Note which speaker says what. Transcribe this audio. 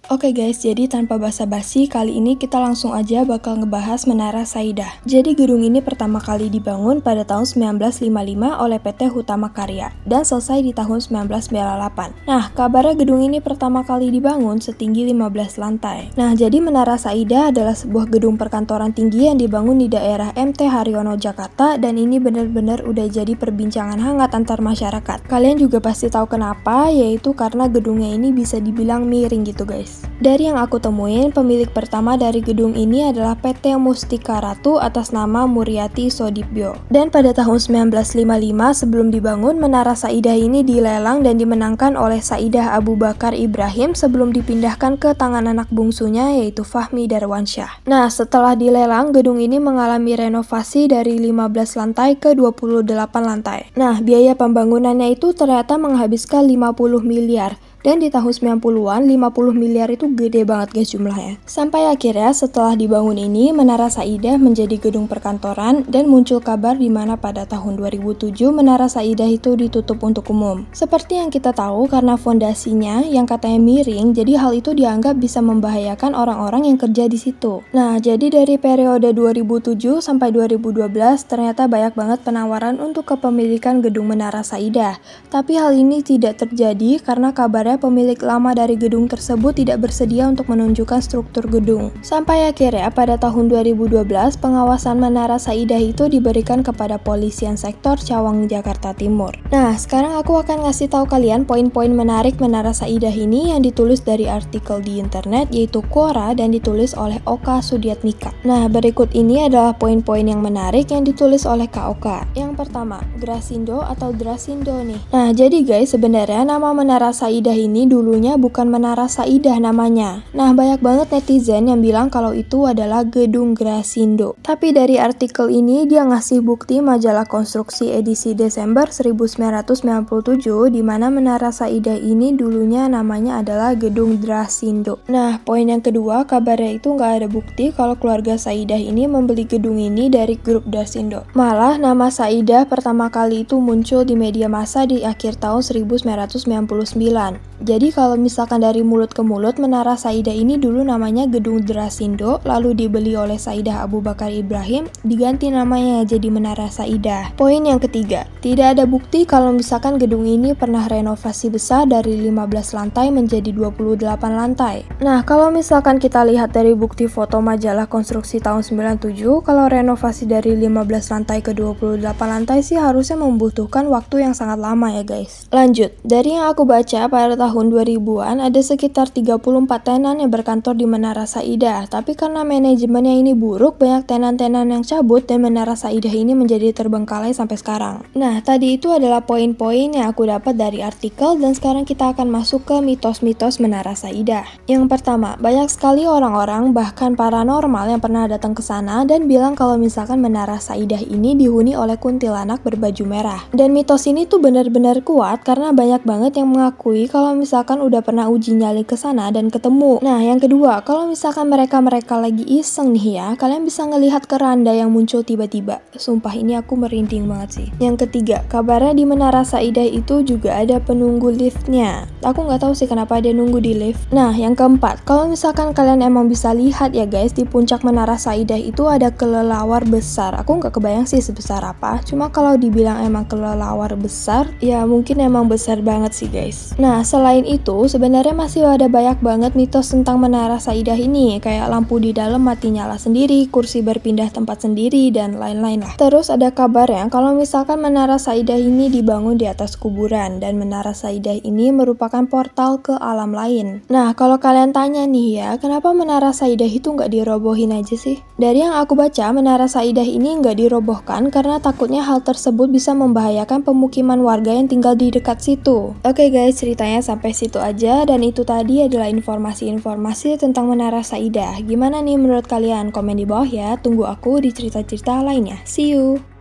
Speaker 1: Oke guys, jadi tanpa basa-basi, kali ini kita langsung aja bakal ngebahas Menara Saidah. Jadi gedung ini pertama kali dibangun pada tahun 1955 oleh PT Hutama Karya dan selesai di tahun 1998. Nah, kabarnya gedung ini pertama kali dibangun setinggi 15 lantai. Nah, jadi Menara Saidah adalah sebuah gedung perkantoran tinggi yang dibangun di daerah MT Haryono, Jakarta, dan ini benar-benar udah jadi perbincangan hangat antar masyarakat. Kalian juga pasti tahu kenapa, yaitu karena gedungnya ini bisa dibilang miring gitu guys. Dari yang aku temuin, pemilik pertama dari gedung ini adalah PT Mustika Ratu atas nama Muryati Sodibyo. Dan pada tahun 1955 sebelum dibangun, Menara Saidah ini dilelang dan dimenangkan oleh Saidah Abu Bakar Ibrahim sebelum dipindahkan ke tangan anak bungsunya yaitu Fahmi Darwansyah. Nah, setelah dilelang, gedung ini mengalami renovasi dari 15 lantai ke 28 lantai. Nah, biaya pembangunannya itu ternyata menghabiskan 50 miliar. Dan di tahun 90-an, 50 miliar itu gede banget guys jumlahnya. Sampai akhirnya setelah dibangun ini, Menara Saidah menjadi gedung perkantoran dan muncul kabar di mana pada tahun 2007 Menara Saidah itu ditutup untuk umum. Seperti yang kita tahu karena fondasinya yang katanya miring, jadi hal itu dianggap bisa membahayakan orang-orang yang kerja di situ. Nah, jadi dari periode 2007 sampai 2012 ternyata banyak banget penawaran untuk kepemilikan gedung Menara Saidah. Tapi hal ini tidak terjadi karena kabarnya pemilik lama dari gedung tersebut tidak bersedia untuk menunjukkan struktur gedung. Sampai akhirnya pada tahun 2012 pengawasan Menara Saidah itu diberikan kepada Polisian Sektor Cawang, Jakarta Timur. Nah, sekarang aku akan ngasih tahu kalian poin-poin menarik Menara Saidah ini yang ditulis dari artikel di internet yaitu Quora dan ditulis oleh Oka Sudiatmika. Nah, berikut ini adalah poin-poin yang menarik yang ditulis oleh Kak Oka. Yang pertama, Grasindo atau Drasindo nih. Nah, jadi guys, sebenarnya nama Menara Saidah ini dulunya bukan Menara Saidah namanya. Nah, banyak banget netizen yang bilang kalau itu adalah gedung Grasindo. Tapi dari artikel ini dia ngasih bukti majalah konstruksi edisi Desember 1997 di mana Menara Saidah ini dulunya namanya adalah gedung Drasindo. Nah, poin yang kedua, kabarnya itu nggak ada bukti kalau keluarga Saidah ini membeli gedung ini dari grup Drasindo. Malah nama Saidah pertama kali itu muncul di media massa di akhir tahun 1999. Jadi kalau misalkan dari mulut ke mulut, Menara Saidah ini dulu namanya Gedung Drasindo, lalu dibeli oleh Saidah Abu Bakar Ibrahim, diganti namanya jadi Menara Saidah. Poin yang ketiga, tidak ada bukti kalau misalkan gedung ini pernah renovasi besar dari 15 lantai menjadi 28 lantai. Nah, kalau misalkan kita lihat dari bukti foto majalah konstruksi tahun 97, kalau renovasi dari 15 lantai ke 28 lantai sih harusnya membutuhkan waktu yang sangat lama ya guys. Lanjut, dari yang aku baca pada tahun 2000-an ada sekitar 34 tenan yang berkantor di Menara Saidah, tapi karena manajemennya ini buruk, banyak tenan-tenan yang cabut dan Menara Saidah ini menjadi terbengkalai sampai sekarang. Nah, tadi itu adalah poin-poin yang aku dapat dari artikel dan sekarang kita akan masuk ke mitos-mitos Menara Saidah. Yang pertama, banyak sekali orang-orang bahkan paranormal yang pernah datang ke sana dan bilang kalau misalkan Menara Saidah ini dihuni oleh kuntilanak berbaju merah. Dan mitos ini tuh benar-benar kuat karena banyak banget yang mengakui kalau misalkan udah pernah uji nyali ke sana dan ketemu. Nah, yang kedua, kalau misalkan mereka lagi iseng nih ya, kalian bisa ngelihat keranda yang muncul tiba-tiba. Sumpah ini aku merinding banget sih. Yang ketiga, kabarnya di Menara Saidah itu juga ada penunggu liftnya. Aku nggak tahu sih kenapa dia nunggu di lift. Nah, yang keempat, kalau misalkan kalian emang bisa lihat ya guys, di puncak Menara Saidah itu ada kelelawar besar. Aku nggak kebayang sih sebesar apa. Cuma kalau dibilang emang kelelawar besar, ya mungkin emang besar banget sih guys. Nah, selain itu, sebenarnya masih ada banyak banget mitos tentang Menara Saidah ini, kayak lampu di dalam mati nyala sendiri, kursi berpindah tempat sendiri, dan lain-lain lah. Terus ada kabarnya kalau misalkan Menara Saidah ini dibangun di atas kuburan, dan Menara Saidah ini merupakan portal ke alam lain. Nah, kalau kalian tanya nih ya, kenapa Menara Saidah itu nggak dirobohin aja sih? Dari yang aku baca, Menara Saidah ini nggak dirobohkan karena takutnya hal tersebut bisa membahayakan pemukiman warga yang tinggal di dekat situ. Oke guys, ceritanya sampai situ aja dan itu tadi adalah informasi-informasi tentang Menara Saidah. Gimana nih menurut kalian? Komen di bawah ya. Tunggu aku di cerita-cerita lainnya. See you!